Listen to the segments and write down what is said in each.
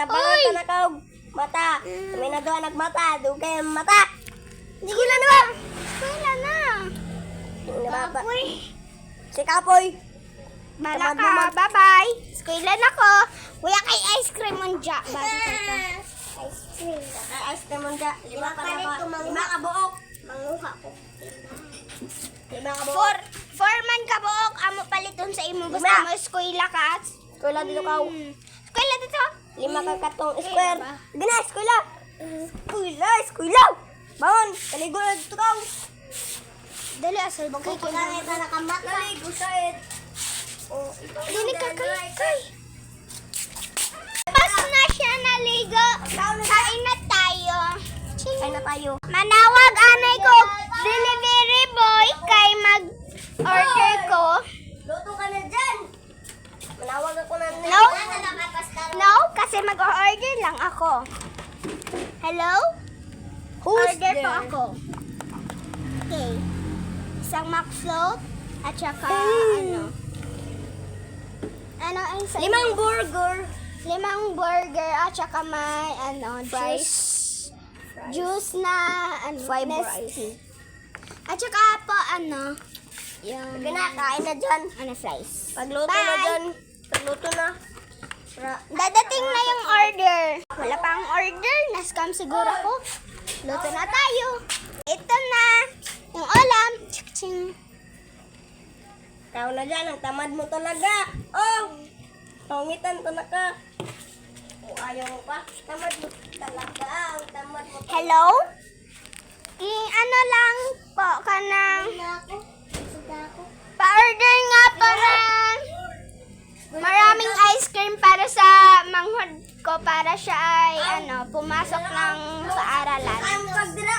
Tabangan ka na kaog. Mata. May nagawa nagmata. Dugay ang mata. Hindi ko na naman. Wala na. Kapoy. Si Kapoy. Bala Tamad ka. naman. Bye-bye. Squilan ako. Kuya kay ice cream on dya. Ice cream. Ice cream mo dyan. Lima ka buok. Manguha ko. Lima ka buok. For man ka buok. Amo paliton sa imo. Basta Lima. mo eskwela ka. Eskwela dito ka. Eskwela dito. Lima ka katong square. ba? Gina, eskwela. Eskwela. Bangon. Kaligo na dito ka. Dali asal ba kay Kaya ka nakamat. Kaligo siya eh. Dili ka kay. Pas na siya naligo. Kain na tayo. Kain na tayo. Manawag anay ko delivery boy kay mag-order ko. Luto ka na dyan. Manawag ako na. No? No, kasi mag-order lang ako. Hello? Order po ako. Okay. Isang McFloat at saka ano ang sa Limang burger. Limang burger at saka may juice na Five Nestea. At saka po yung Gina, kain na dyan. fries. Pagluto na Bye. dyan. Pagluto na. Dadating na yung order. Wala pang order. Na-scam siguro ko. Luto na tayo. Ito na. Yung ulam. Ching. Ikaw na dyan. Ang tamad mo talaga. Oh! Pangitan to na ka. O ayaw mo pa. Tamad mo talaga. Ang tamad mo talaga. Hello? Ano lang po ka ng pa-order nga po ng maraming ice cream para sa manghod ko para siya ay pumasok ng paaralan. Ang pagdira.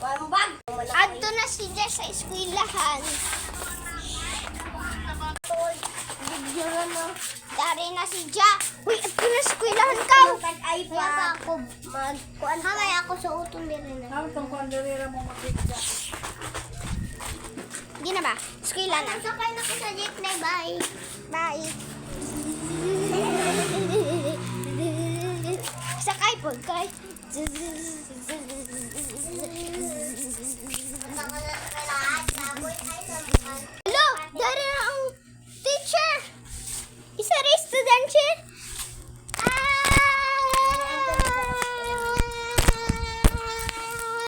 Ang bag. Adto na si Jess sa eskwelahan. Dari na si Ja. Uy, adto na sa eskwelahan ka. Tag-iPad. Kuan hamay ako sa utong din na. Hindi na ba? Eskwela na. Sakay na ko sa jeepney. Bye. Bye. Sakay po kay.